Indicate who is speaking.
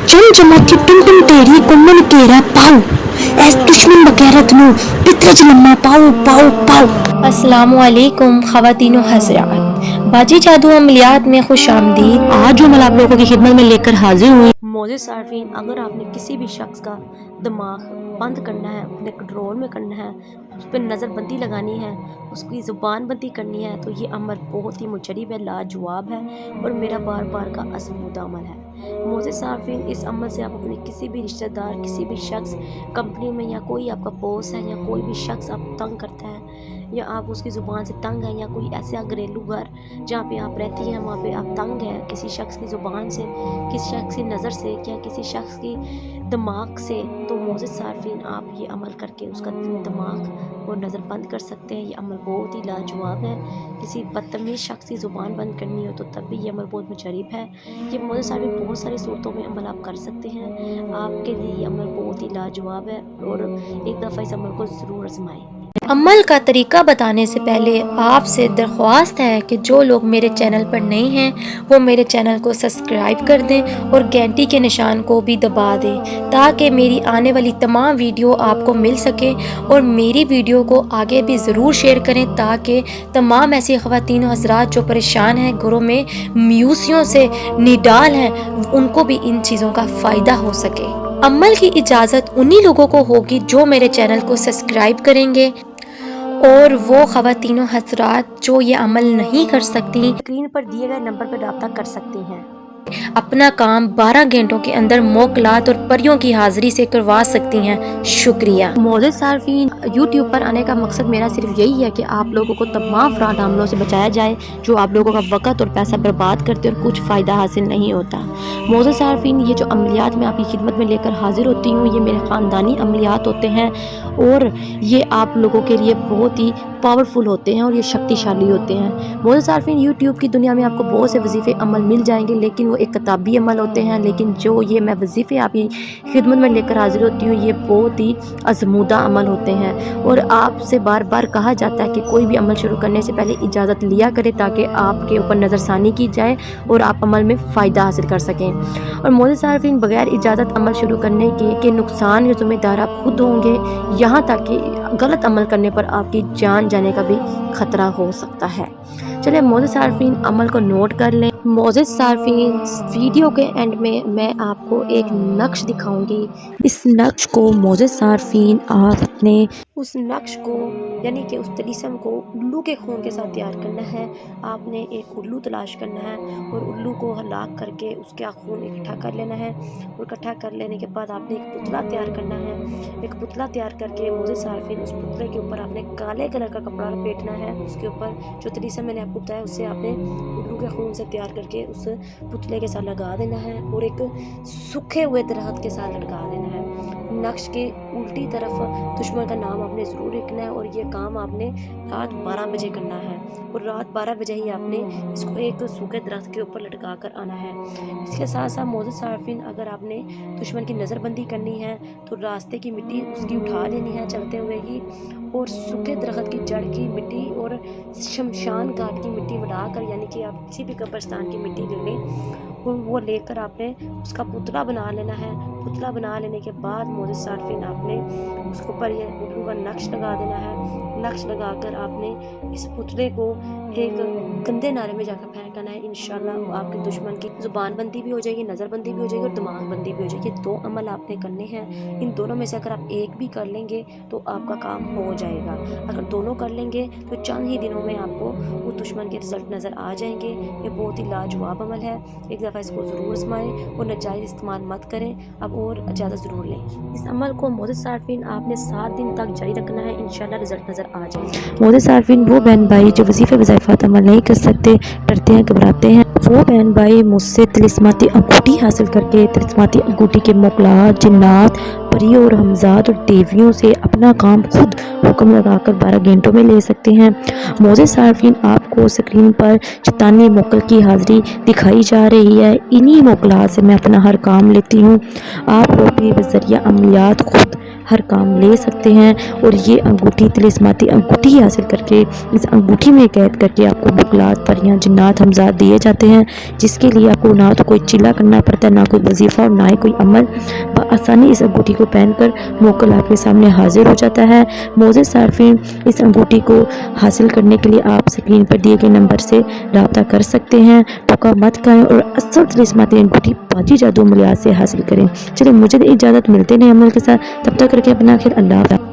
Speaker 1: जम जमाती टुम टुम तेरी कुमन केरा पाओ ऐस दुश्मन बगैरत नु पितरे च लम्मा पाओ पाओ पाओ। अस्सलामुअलैकुम ख़वातीनो हज़रात, बाजी जादू अमलियात में खुश आमदीद। आज जो मैं आप लोगों की खिदमत में लेकर हाजिर हुई। मोज़िज़ सार्फिन, अगर आपने किसी भी शख्स का दिमाग बंद करना है, अपने कंट्रोल में करना है, उस पर नज़रबंदी लगानी है, उसकी ज़ुबान बंदी करनी है, तो ये अमल बहुत ही मुजरिब है, लाजवाब है और मेरा बार बार का आज़मूदा अमल है। मोज़िज़ सार्फिन, इस अमल से आप अपने किसी भी रिश्तेदार, किसी भी शख्स, कंपनी में या कोई आपका बॉस है या कोई भी शख्स आप तंग करता है या आप उसकी ज़ुबान से तंग हैं या कोई ऐसा घरेलू घर जहाँ पे आप रहती हैं वहाँ पे आप तंग हैं किसी शख्स की ज़ुबान से, किसी शख्स की नज़र से या किसी शख्स की दिमाग से, तो मोज़िज़ सार्फिन आप ये अमल करके उसका दिमाग और नज़र बंद कर सकते हैं। ये अमल बहुत ही लाजवाब है। किसी बदतमीज़ शख्स की ज़ुबान बंद करनी हो तो तब भी ये अमल बहुत मुजरिब है। ये मोज़िज़ सार्फिन बहुत सारी सूरतों में अमल आप कर सकते हैं। आपके लिए ये अमल बहुत ही लाजवाब है और एक दफ़ा इस अमल को ज़रूर आज़माएं। अमल का तरीका बताने से पहले आपसे दरख्वास्त है कि जो लोग मेरे चैनल पर नए हैं वो मेरे चैनल को सब्सक्राइब कर दें और घंटी के निशान को भी दबा दें ताकि मेरी आने वाली तमाम वीडियो आपको मिल सके। और मेरी वीडियो को आगे भी ज़रूर शेयर करें ताकि तमाम ऐसी ख़वातीन हज़रात जो परेशान हैं, घरों में म्यूसियों से निडाल हैं, उनको भी इन चीज़ों का फ़ायदा हो सके। अमल की इजाज़त उन्हीं लोगों को होगी जो मेरे चैनल को सब्सक्राइब करेंगे और वो ख़वातीनो हज़रात जो ये अमल नहीं कर सकती स्क्रीन पर दिए गए नंबर पर रब्ता कर सकती हैं। अपना काम 12 घंटों के अंदर मोकलात और परियों की हाजिरी से करवा सकती हैं। शुक्रिया। मोज़िज़ सार्फिन, यूट्यूब पर आने का मकसद मेरा सिर्फ यही है कि आप लोगों को तमाम फ्रॉड हमलों से बचाया जाए जो आप लोगों का वक़्त और पैसा बर्बाद करते और कुछ फ़ायदा हासिल नहीं होता। मोज़िज़ सार्फिन, ये जो अमलियात मैं आपकी खिदमत में लेकर हाजिर होती हूँ ये मेरे ख़ानदानी अमलियात होते हैं और ये आप लोगों के लिए बहुत ही पावरफुल होते हैं और ये शक्तिशाली होते हैं। मोज़िज़ सार्फिन, यूट्यूब की दुनिया में आपको बहुत से वजीफ़े अमल मिल जाएंगे लेकिन वो एक किताबी अमल होते हैं, लेकिन जो ये मैं वजीफ़े आपकी खिदमत में लेकर हाजिर होती हूँ ये बहुत ही आज़मूदा अमल होते हैं। और आपसे बार बार कहा जाता है कि कोई भी अमल शुरू करने से पहले इजाज़त लिया करें ताकि आपके ऊपर नज़रसानी की जाए और आप अमल में फ़ायदा हासिल कर सकें। और मोज़िज़ सार्फिन, बगैर इजाज़त अमल शुरू करने के नुकसान के ज़िम्मेदार आप खुद होंगे, यहाँ तक कि गलत अमल करने पर आपकी जान जाने का भी ख़तरा हो सकता है। चलिए मोज़िज़ सार्फिन, अमल को नोट कर लें। मोज़िज़ सार्फिन, वीडियो के एंड में मैं आपको एक नक्श दिखाऊंगी। इस नक्श को मोज़िज़ सार्फिन आपने उस नक्श को यानी कि उस तलीसम को उल्लू के खून के साथ तैयार करना है। आपने एक उल्लू तलाश करना है और उल्लू को हलाक करके उसका खून इकट्ठा कर लेना है और इकट्ठा कर लेने के बाद आपने एक पुतला तैयार करना है। एक पुतला तैयार करके मोज़िज़ सार्फिन उस पुतले के ऊपर आपने काले कलर का कपड़ा लपेटना है। उसके ऊपर जो तलीसम मैंने आपको बताया उससे आपने उल्लू के खून से तैयार करके उस पुतले के साथ लगा देना है और एक सूखे हुए दरख्त के साथ लटका देना है। नक्श के उल्टी तरफ दुश्मन का नाम आपने ज़रूर लिखना है और ये काम आपने रात 12 बजे करना है और रात 12 बजे ही आपने इसको एक सूखे दरख्त के ऊपर लटका कर आना है। इसके साथ साथ मोज़िज़ सार्फिन, अगर आपने दुश्मन की नज़रबंदी करनी है तो रास्ते की मिट्टी उसकी उठा लेनी है चलते हुए ही और सूखे दरख्त की जड़ की मिट्टी और शमशान घाट की मिट्टी मिलाकर, यानी कि आप किसी भी कब्रिस्तान की मिट्टी ले लें और वो लेकर आपने उसका पुतला बना लेना है। पुतला बना लेने के बाद मोज़िज़ सार्फिन आपने उसके ऊपर ये उल्लू का नक्श लगा देना है। नक्श लगाकर आपने इस पुतले को एक गंदे नाले में जाकर फेंकना है। इंशाल्लाह आपके दुश्मन की ज़ुबान बंदी भी हो जाएगी, नज़रबंदी भी हो जाएगी और दिमाग बंदी भी हो जाएगी। 2 अमल आपने करने हैं। इन दोनों में से अगर आप एक भी कर लेंगे तो आपका काम हो जाएगा। अगर दोनों कर लेंगे तो चंद ही दिनों में आपको वो दुश्मन के रिज़ल्ट नज़र आ जाएंगे। ये बहुत ही लाजवाब अमल है। एक दफ़ा इसको ज़रूर आज़माएं और नाजायज़ इस्तेमाल मत करें। अब और इजाज़त ज़रूर लें। इस अमल को मोज़िज़ सार्फिन आपने 7 दिन तक जारी रखना है। इंशाल्लाह रिज़ल्ट नज़र आ जाएगा। मोज़िज़ सार्फिन, वो बहन भाई जो वजीफ़े वज़ाइफ़ात अमल नहीं कर सकते, डरते हैं, घबराते हैं, वो बहन भाई मुझसे तिलिस्माती अंगूठी हासिल करके तिलिस्माती अंगूठी के मोकलात, जिन्नात,
Speaker 2: پری اور ہمزاد اور دیویوں سے اپنا کام خود حکم لگا کر 12 گھنٹوں میں لے سکتے ہیں۔ معزز صارفین، آپ کو اسکرین پر 94 موکل کی حاضری دکھائی جا رہی ہے۔ انہی موکلات سے میں اپنا ہر کام لیتی ہوں۔ آپ لوگ بھی بذریعہ عملیات خود ہر کام لے سکتے ہیں، اور یہ انگوٹھی طلسماتی انگوٹھی حاصل کر کے اس انگوٹھی میں قید کر کے آپ کو موکلات، پریاں، جنات، ہمزاد دیے جاتے ہیں، جس کے لیے آپ کو نہ تو کوئی چلا کرنا پڑتا ہے، نہ کوئی وظیفہ اور نہ ہی کوئی عمل۔ بآسانی اس انگوٹھی کو پہن کر موکل آپ کے سامنے حاضر ہو جاتا ہے۔ معزز صارفین، اس انگوٹھی کو حاصل کرنے کے لیے آپ اسکرین پر دیے گئے نمبر سے رابطہ کر سکتے ہیں۔ دھوکہ مت کھائیں اور اصل طلسماتی انگوٹھی باجی جادو عملیات سے حاصل کریں۔ چلیں مجھے اجازت، ملتے ہیں نئے عمل کے ساتھ، تب تک رکھیں اپنا خیال۔ اللہ حافظ۔